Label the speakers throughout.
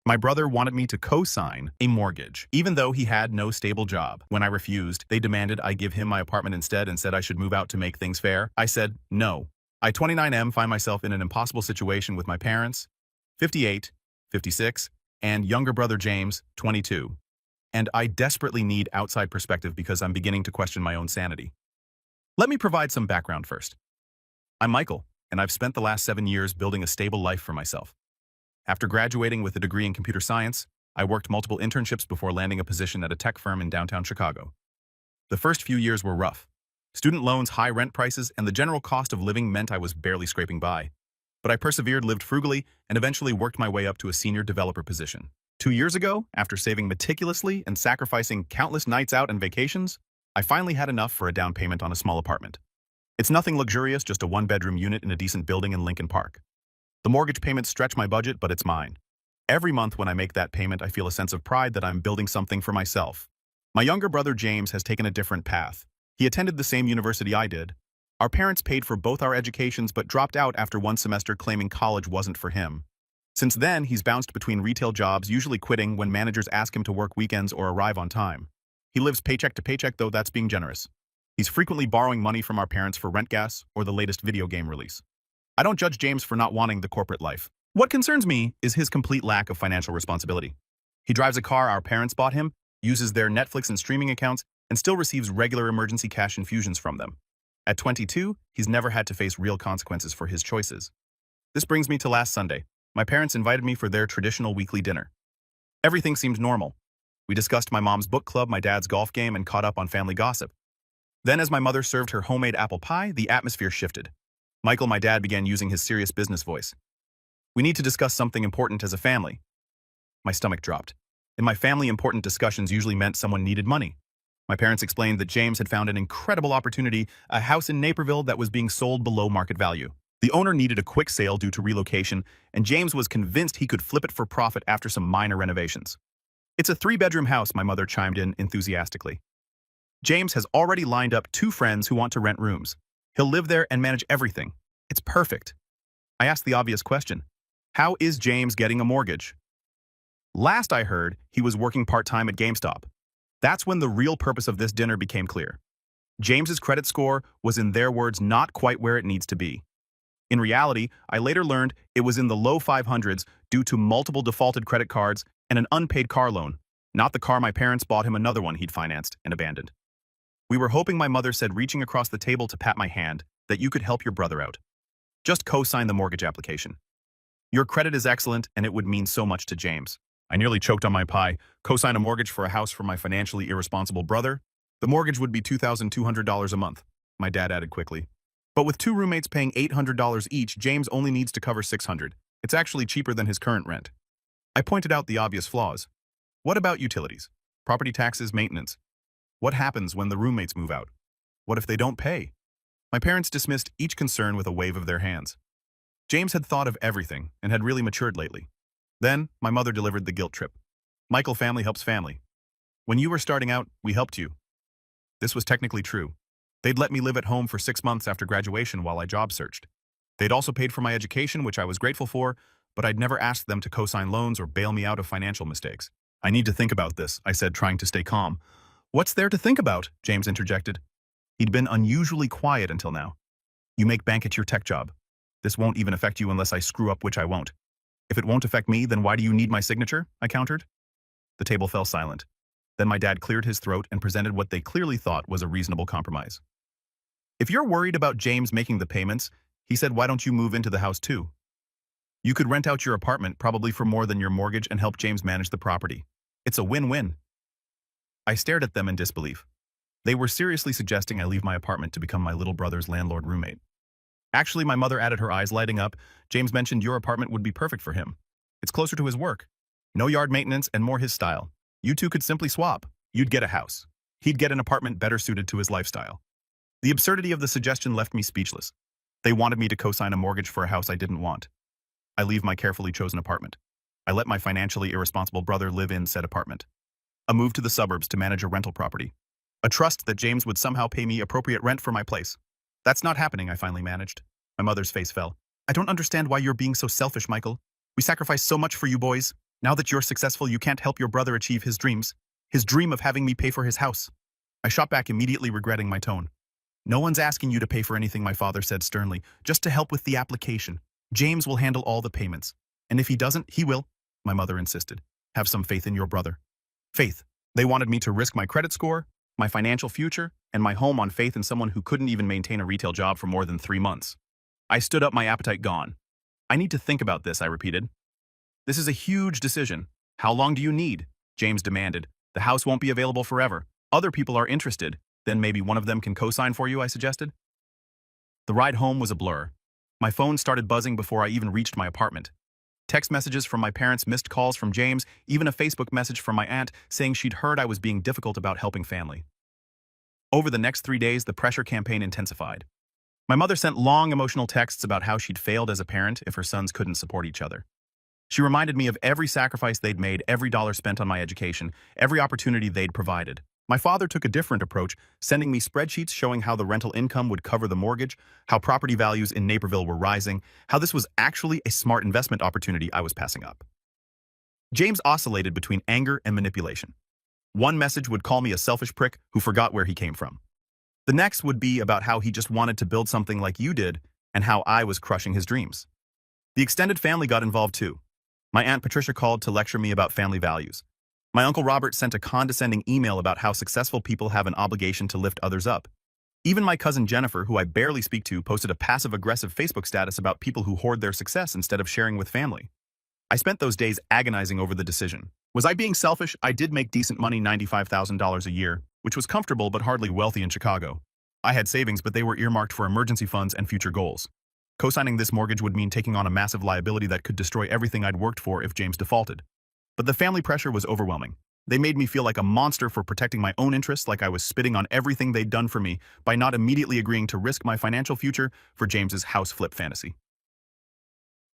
Speaker 1: My brother wanted me to co-sign a mortgage, even though he had no stable job. When I refused, they demanded I give him my apartment instead and said I should move out to make things fair. I said no. I, 29M, find myself in an impossible situation with my parents, 58, 56, and younger brother James, 22. And I desperately need outside perspective because I'm beginning to question my own sanity. Let me provide some background first. I'm Michael, and I've spent the last 7 years building a stable life for myself. After graduating with a degree in computer science, I worked multiple internships before landing a position at a tech firm in downtown Chicago. The first few years were rough. Student loans, high rent prices, and the general cost of living meant I was barely scraping by. But I persevered, lived frugally, and eventually worked my way up to a senior developer position. 2 years ago, after saving meticulously and sacrificing countless nights out and vacations, I finally had enough for a down payment on a small apartment. It's nothing luxurious, just a one-bedroom unit in a decent building in Lincoln Park. The mortgage payments stretch my budget, but it's mine. Every month when I make that payment, I feel a sense of pride that I'm building something for myself. My younger brother James has taken a different path. He attended the same university I did. Our parents paid for both our educations but dropped out after one semester claiming college wasn't for him. Since then, he's bounced between retail jobs, usually quitting when managers ask him to work weekends or arrive on time. He lives paycheck to paycheck, though that's being generous. He's frequently borrowing money from our parents for rent, gas, or the latest video game release. I don't judge James for not wanting the corporate life. What concerns me is his complete lack of financial responsibility. He drives a car our parents bought him, uses their Netflix and streaming accounts, and still receives regular emergency cash infusions from them. At 22, he's never had to face real consequences for his choices. This brings me to last Sunday. My parents invited me for their traditional weekly dinner. Everything seemed normal. We discussed my mom's book club, my dad's golf game, and caught up on family gossip. Then, as my mother served her homemade apple pie, the atmosphere shifted. Michael, my dad, began using his serious business voice. "We need to discuss something important as a family." My stomach dropped. In my family, important discussions usually meant someone needed money. My parents explained that James had found an incredible opportunity, a house in Naperville that was being sold below market value. The owner needed a quick sale due to relocation, and James was convinced he could flip it for profit after some minor renovations. "It's a 3-bedroom house," my mother chimed in enthusiastically. "James has already lined up 2 friends who want to rent rooms. He'll live there and manage everything. It's perfect." I asked the obvious question. How is James getting a mortgage? Last I heard, he was working part-time at GameStop. That's when the real purpose of this dinner became clear. James's credit score was, in their words, not quite where it needs to be. In reality, I later learned it was in the low 500s due to multiple defaulted credit cards and an unpaid car loan. Not the car my parents bought him, another one he'd financed and abandoned. "We were hoping," my mother said, reaching across the table to pat my hand, "that you could help your brother out. Just co-sign the mortgage application. Your credit is excellent, and it would mean so much to James." I nearly choked on my pie. Co-sign a mortgage for a house for my financially irresponsible brother? The mortgage would be $2,200 a month, my dad added quickly. But with 2 roommates paying $800 each, James only needs to cover $600. It's actually cheaper than his current rent. I pointed out the obvious flaws. What about utilities? Property taxes, maintenance? What happens when the roommates move out? What if they don't pay? My parents dismissed each concern with a wave of their hands. James had thought of everything and had really matured lately. Then, my mother delivered the guilt trip. "Michael, family helps family. When you were starting out, we helped you." This was technically true. They'd let me live at home for 6 months after graduation while I job searched. They'd also paid for my education, which I was grateful for, but I'd never asked them to co-sign loans or bail me out of financial mistakes. "I need to think about this," I said, trying to stay calm. "What's there to think about?" James interjected. He'd been unusually quiet until now. "You make bank at your tech job. This won't even affect you unless I screw up, which I won't." "If it won't affect me, then why do you need my signature?" I countered. The table fell silent. Then my dad cleared his throat and presented what they clearly thought was a reasonable compromise. "If you're worried about James making the payments," he said, "why don't you move into the house too? You could rent out your apartment, probably for more than your mortgage, and help James manage the property. It's a win-win." I stared at them in disbelief. They were seriously suggesting I leave my apartment to become my little brother's landlord roommate. "Actually," my mother added, her eyes lighting up, "James mentioned your apartment would be perfect for him. It's closer to his work. No yard maintenance and more his style. You two could simply swap. You'd get a house. He'd get an apartment better suited to his lifestyle." The absurdity of the suggestion left me speechless. They wanted me to co-sign a mortgage for a house I didn't want. I leave my carefully chosen apartment. I let my financially irresponsible brother live in said apartment. A move to the suburbs to manage a rental property. A trust that James would somehow pay me appropriate rent for my place. "That's not happening," I finally managed. My mother's face fell. "I don't understand why you're being so selfish, Michael. We sacrificed so much for you boys." Now that you're successful, you can't help your brother achieve his dreams. His dream of having me pay for his house. I shot back, immediately regretting my tone. No one's asking you to pay for anything, my father said sternly, just to help with the application. James will handle all the payments. And if he doesn't, he will, my mother insisted. Have some faith in your brother. Faith. They wanted me to risk my credit score, my financial future, and my home on faith in someone who couldn't even maintain a retail job for more than 3 months. I stood up, my appetite gone. I need to think about this, I repeated. This is a huge decision. How long do you need? James demanded. The house won't be available forever. Other people are interested. Then maybe one of them can co-sign for you, I suggested. The ride home was a blur. My phone started buzzing before I even reached my apartment. Text messages from my parents, missed calls from James, even a Facebook message from my aunt saying she'd heard I was being difficult about helping family. Over the next 3 days, the pressure campaign intensified. My mother sent long emotional texts about how she'd failed as a parent if her sons couldn't support each other. She reminded me of every sacrifice they'd made, every dollar spent on my education, every opportunity they'd provided. My father took a different approach, sending me spreadsheets showing how the rental income would cover the mortgage, how property values in Naperville were rising, how this was actually a smart investment opportunity I was passing up. James oscillated between anger and manipulation. One message would call me a selfish prick who forgot where he came from. The next would be about how he just wanted to build something like you did and how I was crushing his dreams. The extended family got involved too. My Aunt Patricia called to lecture me about family values. My Uncle Robert sent a condescending email about how successful people have an obligation to lift others up. Even my cousin Jennifer, who I barely speak to, posted a passive-aggressive Facebook status about people who hoard their success instead of sharing with family. I spent those days agonizing over the decision. Was I being selfish? I did make decent money, $95,000 a year, which was comfortable but hardly wealthy in Chicago. I had savings, but they were earmarked for emergency funds and future goals. Co-signing this mortgage would mean taking on a massive liability that could destroy everything I'd worked for if James defaulted. But the family pressure was overwhelming. They made me feel like a monster for protecting my own interests, like I was spitting on everything they'd done for me by not immediately agreeing to risk my financial future for James's house flip fantasy.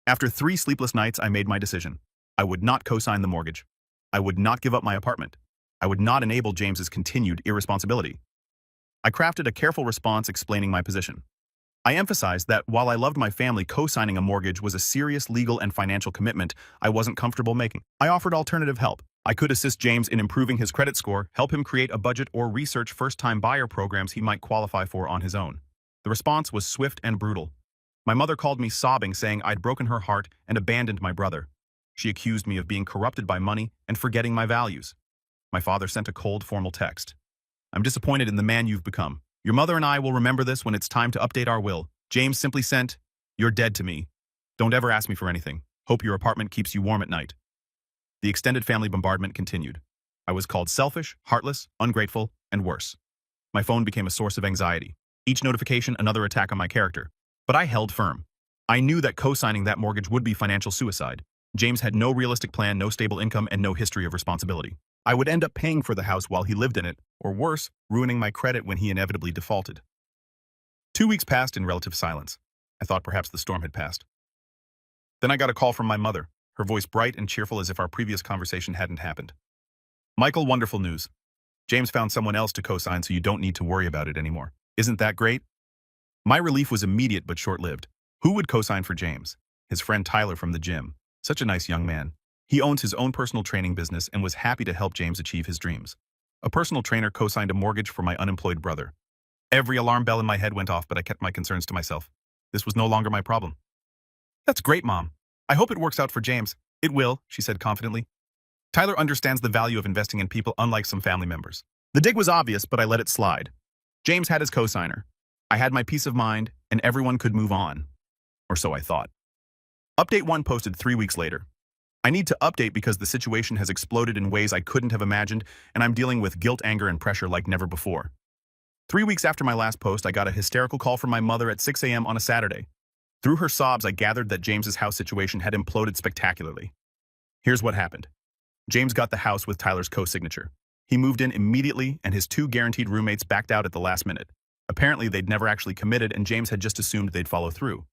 Speaker 1: After 3 sleepless nights, I made my decision. I would not co-sign the mortgage. I would not give up my apartment. I would not enable James's continued irresponsibility. I crafted a careful response explaining my position. I emphasized that while I loved my family, co-signing a mortgage was a serious legal and financial commitment I wasn't comfortable making. I offered alternative help. I could assist James in improving his credit score, help him create a budget, or research first-time buyer programs he might qualify for on his own. The response was swift and brutal. My mother called me sobbing, saying I'd broken her heart and abandoned my brother. She accused me of being corrupted by money and forgetting my values. My father sent a cold, formal text. I'm disappointed in the man you've become. Your mother and I will remember this when it's time to update our will. James simply sent, "You're dead to me. Don't ever ask me for anything. Hope your apartment keeps you warm at night." The extended family bombardment continued. I was called selfish, heartless, ungrateful, and worse. My phone became a source of anxiety. Each notification another attack on my character. But I held firm. I knew that co-signing that mortgage would be financial suicide. James had no realistic plan, no stable income, and no history of responsibility. I would end up paying for the house while he lived in it, or worse, ruining my credit when he inevitably defaulted. 2 weeks passed in relative silence. I thought perhaps the storm had passed. Then I got a call from my mother, her voice bright and cheerful as if our previous conversation hadn't happened. "Michael, wonderful news. James found someone else to co-sign, so you don't need to worry about it anymore. Isn't that great?" My relief was immediate but short-lived. Who would co-sign for James? His friend Tyler from the gym. Such a nice young man. He owns his own personal training business and was happy to help James achieve his dreams. A personal trainer co-signed a mortgage for my unemployed brother. Every alarm bell in my head went off, but I kept my concerns to myself. This was no longer my problem. "That's great, Mom. I hope it works out for James." "It will," she said confidently. "Tyler understands the value of investing in people, unlike some family members." The dig was obvious, but I let it slide. James had his co-signer. I had my peace of mind, and everyone could move on. Or so I thought. Update 1 posted 3 weeks later. I need to update because the situation has exploded in ways I couldn't have imagined, and I'm dealing with guilt, anger, and pressure like never before. 3 weeks after my last post, I got a hysterical call from my mother at 6 a.m. on a Saturday. Through her sobs, I gathered that James's house situation had imploded spectacularly. Here's what happened. James got the house with Tyler's co-signature. He moved in immediately, and his 2 guaranteed roommates backed out at the last minute. Apparently, they'd never actually committed, and James had just assumed they'd follow through.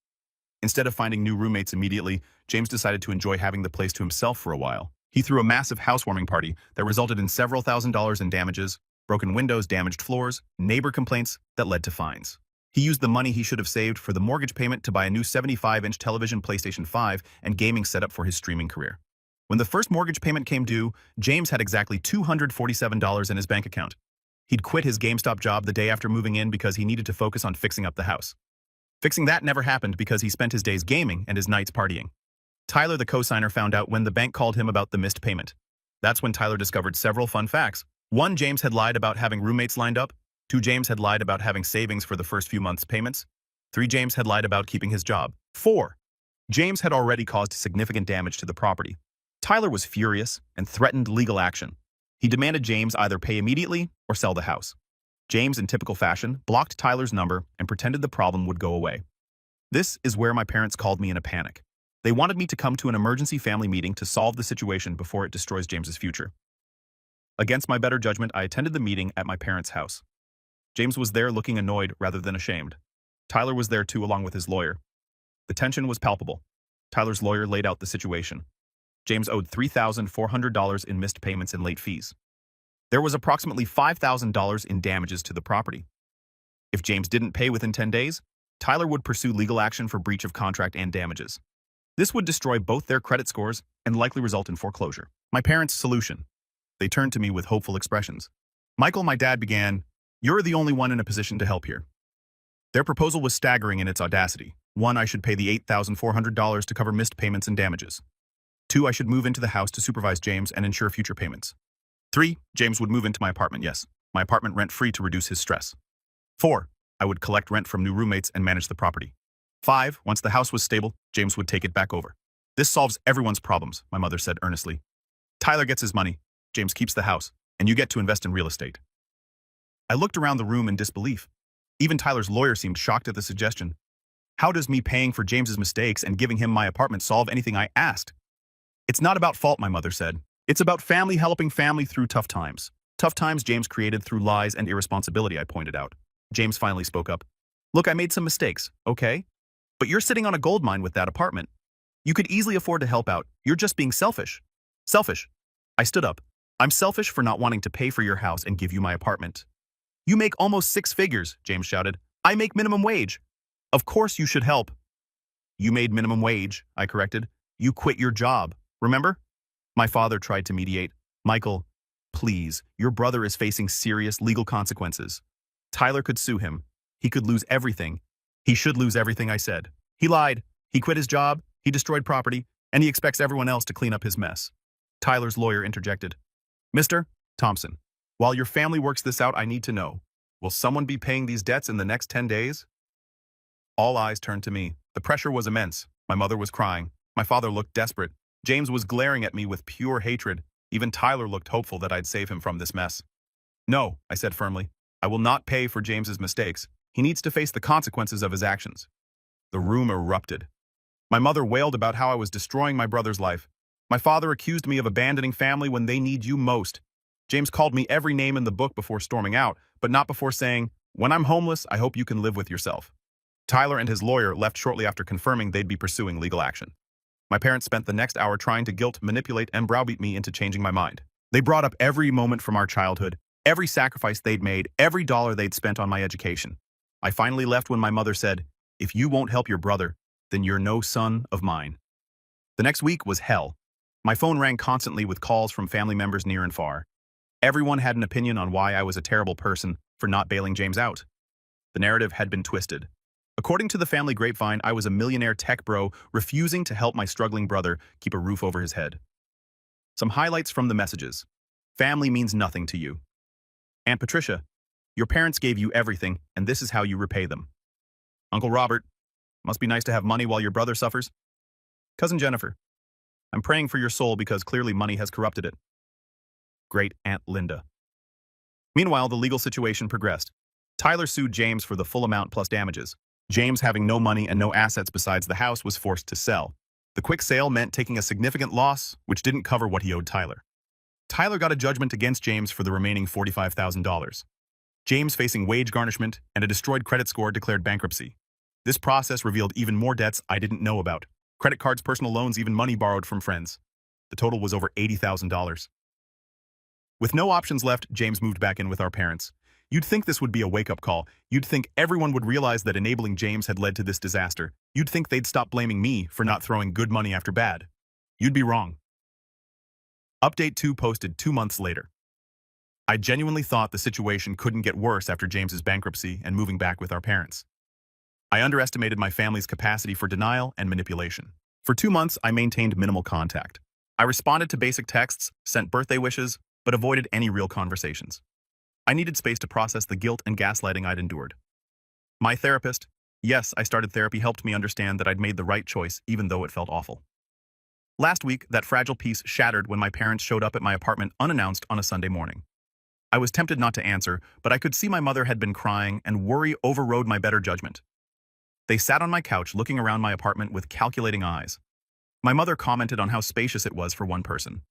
Speaker 1: Instead of finding new roommates immediately, James decided to enjoy having the place to himself for a while. He threw a massive housewarming party that resulted in several $1,000s in damages, broken windows, damaged floors, neighbor complaints that led to fines. He used the money he should have saved for the mortgage payment to buy a new 75-inch television, PlayStation 5, and gaming setup for his streaming career. When the first mortgage payment came due, James had exactly $247 in his bank account. He'd quit his GameStop job the day after moving in because he needed to focus on fixing up the house. Fixing that never happened because he spent his days gaming and his nights partying. Tyler, the cosigner, found out when the bank called him about the missed payment. That's when Tyler discovered several fun facts. 1. James had lied about having roommates lined up. 2. James had lied about having savings for the first few months' payments. 3. James had lied about keeping his job. 4. James had already caused significant damage to the property. Tyler was furious and threatened legal action. He demanded James either pay immediately or sell the house. James, in typical fashion, blocked Tyler's number and pretended the problem would go away. This is where my parents called me in a panic. They wanted me to come to an emergency family meeting to solve the situation before it destroys James's future. Against my better judgment, I attended the meeting at my parents' house. James was there looking annoyed rather than ashamed. Tyler was there too, along with his lawyer. The tension was palpable. Tyler's lawyer laid out the situation. James owed $3,400 in missed payments and late fees. There was approximately $5,000 in damages to the property. If James didn't pay within 10 days, Tyler would pursue legal action for breach of contract and damages. This would destroy both their credit scores and likely result in foreclosure. My parents' solution. They turned to me with hopeful expressions. Michael, my dad began, "You're the only one in a position to help here." Their proposal was staggering in its audacity. 1. I should pay the $8,400 to cover missed payments and damages. 2. I should move into the house to supervise James and ensure future payments. 3. James would move into my apartment, yes, my apartment rent-free to reduce his stress. 4. I would collect rent from new roommates and manage the property. 5. Once the house was stable, James would take it back over. This solves everyone's problems, my mother said earnestly. Tyler gets his money, James keeps the house, and you get to invest in real estate. I looked around the room in disbelief. Even Tyler's lawyer seemed shocked at the suggestion. How does me paying for James's mistakes and giving him my apartment solve anything I asked? It's not about fault, my mother said. It's about family helping family through tough times. Tough times James created through lies and irresponsibility, I pointed out. James finally spoke up. Look, I made some mistakes, okay? But you're sitting on a gold mine with that apartment. You could easily afford to help out. You're just being selfish. Selfish. I stood up. I'm selfish for not wanting to pay for your house and give you my apartment. You make almost 6 figures, James shouted. I make minimum wage. Of course you should help. You made minimum wage, I corrected. You quit your job, remember? My father tried to mediate. Michael, please, your brother is facing serious legal consequences. Tyler could sue him. He could lose everything. He should lose everything, I said. He lied. He quit his job. He destroyed property. And he expects everyone else to clean up his mess. Tyler's lawyer interjected. Mr. Thompson, while your family works this out, I need to know, will someone be paying these debts in the next 10 days? All eyes turned to me. The pressure was immense. My mother was crying. My father looked desperate. James was glaring at me with pure hatred. Even Tyler looked hopeful that I'd save him from this mess. No, I said firmly. I will not pay for James's mistakes. He needs to face the consequences of his actions. The room erupted. My mother wailed about how I was destroying my brother's life. My father accused me of abandoning family when they need you most. James called me every name in the book before storming out, but not before saying, when I'm homeless, I hope you can live with yourself. Tyler and his lawyer left shortly after confirming they'd be pursuing legal action. My parents spent the next hour trying to guilt, manipulate, and browbeat me into changing my mind. They brought up every moment from our childhood, every sacrifice they'd made, every dollar they'd spent on my education. I finally left when my mother said, if you won't help your brother, then you're no son of mine. The next week was hell. My phone rang constantly with calls from family members near and far. Everyone had an opinion on why I was a terrible person for not bailing James out. The narrative had been twisted. According to the family grapevine, I was a millionaire tech bro refusing to help my struggling brother keep a roof over his head. Some highlights from the messages. Family means nothing to you. Aunt Patricia, your parents gave you everything, and this is how you repay them. Uncle Robert, must be nice to have money while your brother suffers. Cousin Jennifer, I'm praying for your soul because clearly money has corrupted it. Great Aunt Linda. Meanwhile, the legal situation progressed. Tyler sued James for the full amount plus damages. James, having no money and no assets besides the house, was forced to sell. The quick sale meant taking a significant loss, which didn't cover what he owed Tyler. Tyler got a judgment against James for the remaining $45,000. James, facing wage garnishment and a destroyed credit score, declared bankruptcy. This process revealed even more debts I didn't know about. Credit cards, personal loans, even money borrowed from friends. The total was over $80,000. With no options left, James moved back in with our parents. You'd think this would be a wake-up call. You'd think everyone would realize that enabling James had led to this disaster. You'd think they'd stop blaming me for not throwing good money after bad. You'd be wrong. Update 2 posted 2 months later. I genuinely thought the situation couldn't get worse after James's bankruptcy and moving back with our parents. I underestimated my family's capacity for denial and manipulation. For 2 months, I maintained minimal contact. I responded to basic texts, sent birthday wishes, but avoided any real conversations. I needed space to process the guilt and gaslighting I'd endured. My therapist, yes, I started therapy, helped me understand that I'd made the right choice even though it felt awful. Last week, that fragile peace shattered when my parents showed up at my apartment unannounced on a Sunday morning. I was tempted not to answer, but I could see my mother had been crying and worry overrode my better judgment. They sat on my couch looking around my apartment with calculating eyes. My mother commented on how spacious it was for one person.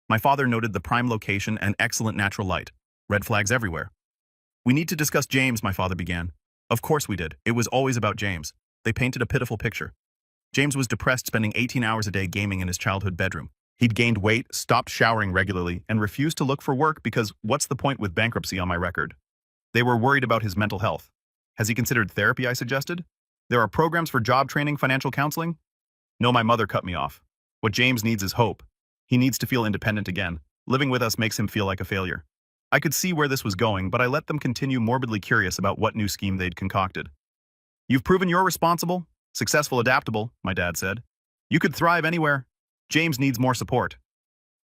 Speaker 1: My father noted the prime location and excellent natural light. Red flags everywhere. "We need to discuss James," my father began. Of course we did. It was always about James. They painted a pitiful picture. James was depressed, spending 18 hours a day gaming in his childhood bedroom. He'd gained weight, stopped showering regularly, and refused to look for work because what's the point with bankruptcy on my record? They were worried about his mental health. Has he considered therapy, I suggested? There are programs for job training, financial counseling? No, my mother cut me off. What James needs is hope. He needs to feel independent again. Living with us makes him feel like a failure. I could see where this was going, but I let them continue, morbidly curious about what new scheme they'd concocted. "You've proven you're responsible, successful, adaptable," my dad said. "You could thrive anywhere. James needs more support."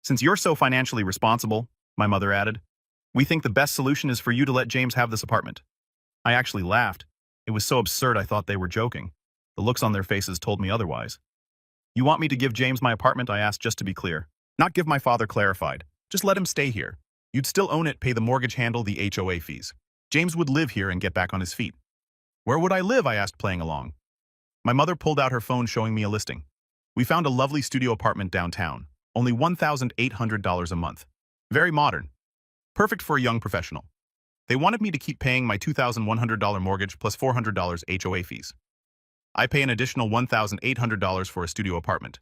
Speaker 1: "Since you're so financially responsible," my mother added, "we think the best solution is for you to let James have this apartment." I actually laughed. It was so absurd I thought they were joking. The looks on their faces told me otherwise. "You want me to give James my apartment?" I asked, just to be clear. Not give, my father clarified. "Just let him stay here. You'd still own it, pay the mortgage, handle the HOA fees. James would live here and get back on his feet." "Where would I live?" I asked, playing along. My mother pulled out her phone, showing me a listing. We found a lovely studio apartment downtown, only $1,800 a month. Very modern. Perfect for a young professional. They wanted me to keep paying my $2,100 mortgage plus $400 HOA fees. I pay an additional $1,800 for a studio apartment.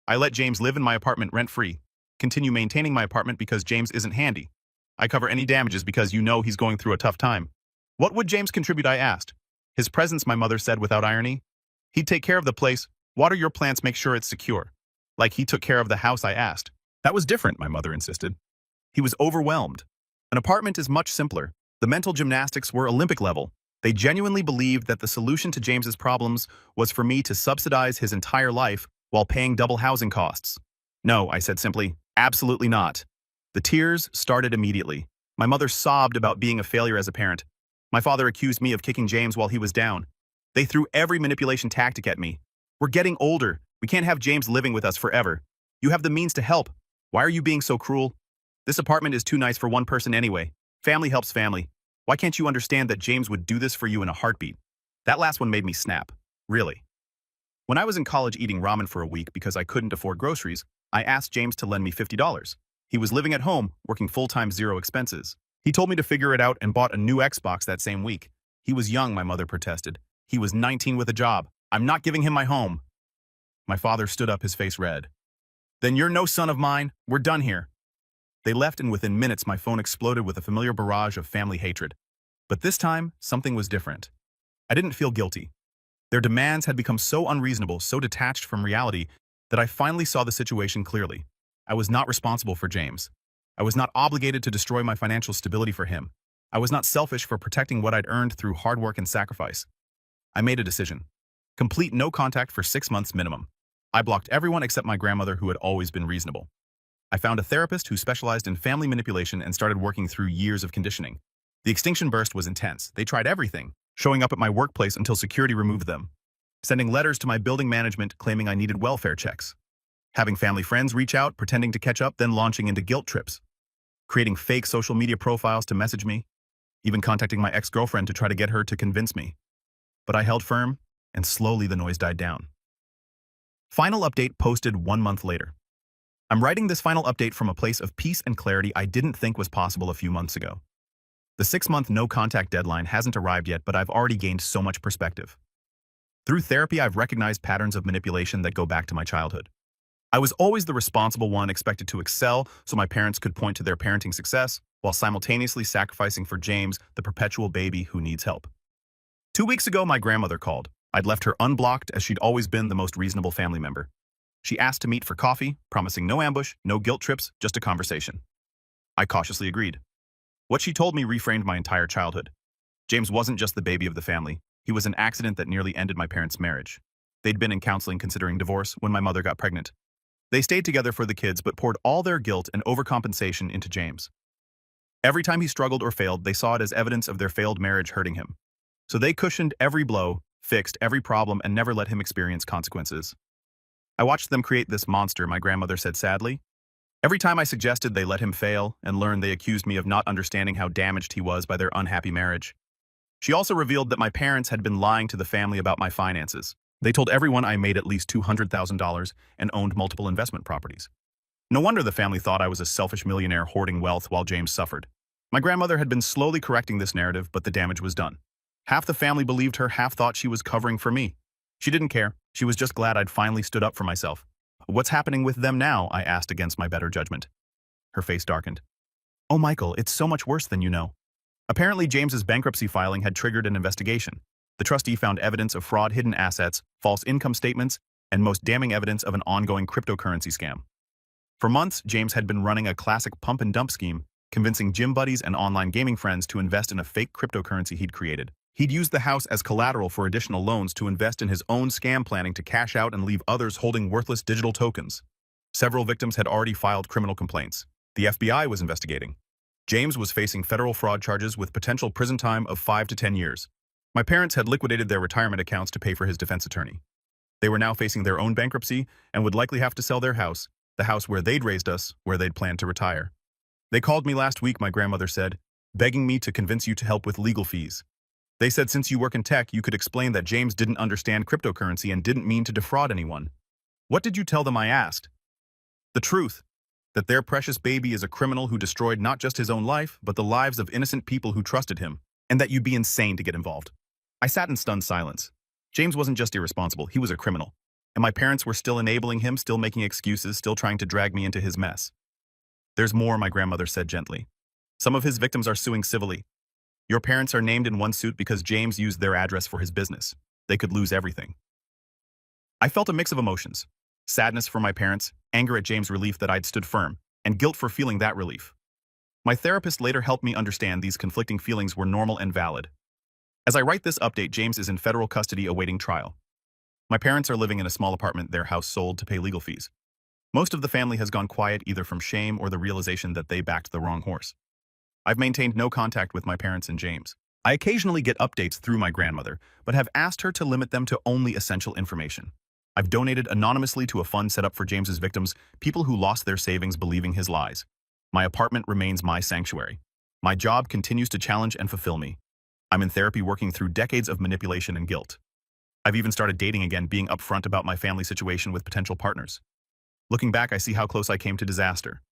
Speaker 1: I let James live in my apartment rent-free, continue maintaining my apartment because James isn't handy. I cover any damages because you know he's going through a tough time. "What would James contribute?" I asked. "His presence," my mother said without irony. "He'd take care of the place, water your plants, make sure it's secure." "Like he took care of the house?" I asked. "That was different," my mother insisted. "He was overwhelmed. An apartment is much simpler. The mental gymnastics were Olympic level. They genuinely believed that the solution to James's problems was for me to subsidize his entire life while paying double housing costs." "No," I said simply. "Absolutely not." The tears started immediately. My mother sobbed about being a failure as a parent. My father accused me of kicking James while he was down. They threw every manipulation tactic at me. "We're getting older. We can't have James living with us forever. You have the means to help. Why are you being so cruel? This apartment is too nice for one person anyway. Family helps family. Why can't you understand that James would do this for you in a heartbeat?" That last one made me snap. Really. When I was in college eating ramen for a week because I couldn't afford groceries, I asked James to lend me $50. He was living at home, working full-time, zero expenses. He told me to figure it out and bought a new Xbox that same week. He was young, my mother protested. He was 19 with a job. "I'm not giving him my home." My father stood up, his face red. "Then you're no son of mine. We're done here." They left, and within minutes my phone exploded with a familiar barrage of family hatred. But this time, something was different. I didn't feel guilty. Their demands had become so unreasonable, so detached from reality, that I finally saw the situation clearly. I was not responsible for James. I was not obligated to destroy my financial stability for him. I was not selfish for protecting what I'd earned through hard work and sacrifice. I made a decision. Complete no contact for 6 months minimum. I blocked everyone except my grandmother, who had always been reasonable. I found a therapist who specialized in family manipulation and started working through years of conditioning. The extinction burst was intense. They tried everything, showing up at my workplace until security removed them, sending letters to my building management claiming I needed welfare checks, having family friends reach out, pretending to catch up, then launching into guilt trips, creating fake social media profiles to message me, even contacting my ex-girlfriend to try to get her to convince me. But I held firm, and slowly the noise died down. Final update posted 1 month later. I'm writing this final update from a place of peace and clarity I didn't think was possible a few months ago. The 6-month no-contact deadline hasn't arrived yet, but I've already gained so much perspective. Through therapy, I've recognized patterns of manipulation that go back to my childhood. I was always the responsible one, expected to excel so my parents could point to their parenting success, while simultaneously sacrificing for James, the perpetual baby who needs help. 2 weeks ago, my grandmother called. I'd left her unblocked as she'd always been the most reasonable family member. She asked to meet for coffee, promising no ambush, no guilt trips, just a conversation. I cautiously agreed. What she told me reframed my entire childhood. James wasn't just the baby of the family. He was an accident that nearly ended my parents' marriage. They'd been in counseling considering divorce when my mother got pregnant. They stayed together for the kids but poured all their guilt and overcompensation into James. Every time he struggled or failed, they saw it as evidence of their failed marriage hurting him. So they cushioned every blow, fixed every problem, and never let him experience consequences. I watched them create this monster, my grandmother said sadly. Every time I suggested they let him fail and learn, they accused me of not understanding how damaged he was by their unhappy marriage. She also revealed that my parents had been lying to the family about my finances. They told everyone I made at least $200,000 and owned multiple investment properties. No wonder the family thought I was a selfish millionaire hoarding wealth while James suffered. My grandmother had been slowly correcting this narrative, but the damage was done. Half the family believed her, half thought she was covering for me. She didn't care. She was just glad I'd finally stood up for myself. What's happening with them now? I asked against my better judgment. Her face darkened. Oh, Michael, it's so much worse than you know. Apparently, James's bankruptcy filing had triggered an investigation. The trustee found evidence of fraud, hidden assets, false income statements, and most damning evidence of an ongoing cryptocurrency scam. For months, James had been running a classic pump and dump scheme, convincing gym buddies and online gaming friends to invest in a fake cryptocurrency he'd created. He'd used the house as collateral for additional loans to invest in his own scam, planning to cash out and leave others holding worthless digital tokens. Several victims had already filed criminal complaints. The FBI was investigating. James was facing federal fraud charges with potential prison time of 5 to 10 years. My parents had liquidated their retirement accounts to pay for his defense attorney. They were now facing their own bankruptcy and would likely have to sell their house, the house where they'd raised us, where they'd planned to retire. They called me last week, my grandmother said, begging me to convince you to help with legal fees. They said since you work in tech, you could explain that James didn't understand cryptocurrency and didn't mean to defraud anyone. What did you tell them? I asked. The truth, that their precious baby is a criminal who destroyed not just his own life, but the lives of innocent people who trusted him, and that you'd be insane to get involved. I sat in stunned silence. James wasn't just irresponsible, he was a criminal. And my parents were still enabling him, still making excuses, still trying to drag me into his mess. There's more, my grandmother said gently. Some of his victims are suing civilly. Your parents are named in one suit because James used their address for his business. They could lose everything. I felt a mix of emotions. Sadness for my parents, anger at James' relief that I'd stood firm, and guilt for feeling that relief. My therapist later helped me understand these conflicting feelings were normal and valid. As I write this update, James is in federal custody awaiting trial. My parents are living in a small apartment their house sold to pay legal fees. Most of the family has gone quiet either from shame or the realization that they backed the wrong horse. I've maintained no contact with my parents and James. I occasionally get updates through my grandmother, but have asked her to limit them to only essential information. I've donated anonymously to a fund set up for James's victims, people who lost their savings believing his lies. My apartment remains my sanctuary. My job continues to challenge and fulfill me. I'm in therapy working through decades of manipulation and guilt. I've even started dating again, being upfront about my family situation with potential partners. Looking back, I see how close I came to disaster.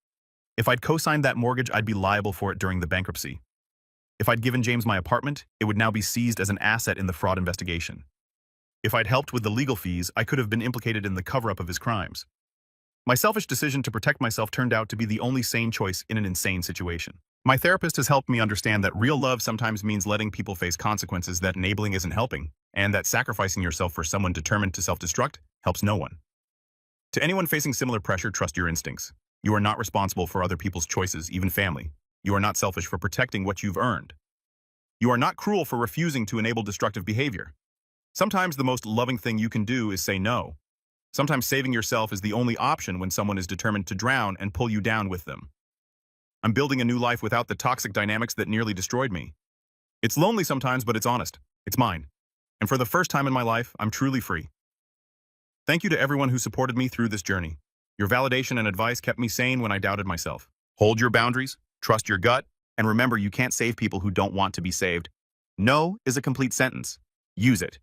Speaker 1: If I'd co-signed that mortgage, I'd be liable for it during the bankruptcy. If I'd given James my apartment, it would now be seized as an asset in the fraud investigation. If I'd helped with the legal fees, I could have been implicated in the cover-up of his crimes. My selfish decision to protect myself turned out to be the only sane choice in an insane situation. My therapist has helped me understand that real love sometimes means letting people face consequences, that enabling isn't helping, and that sacrificing yourself for someone determined to self-destruct helps no one. To anyone facing similar pressure, trust your instincts. You are not responsible for other people's choices, even family. You are not selfish for protecting what you've earned. You are not cruel for refusing to enable destructive behavior. Sometimes the most loving thing you can do is say no. Sometimes saving yourself is the only option when someone is determined to drown and pull you down with them. I'm building a new life without the toxic dynamics that nearly destroyed me. It's lonely sometimes, but it's honest. It's mine. And for the first time in my life, I'm truly free. Thank you to everyone who supported me through this journey. Your validation and advice kept me sane when I doubted myself. Hold your boundaries, trust your gut, and remember you can't save people who don't want to be saved. No is a complete sentence. Use it.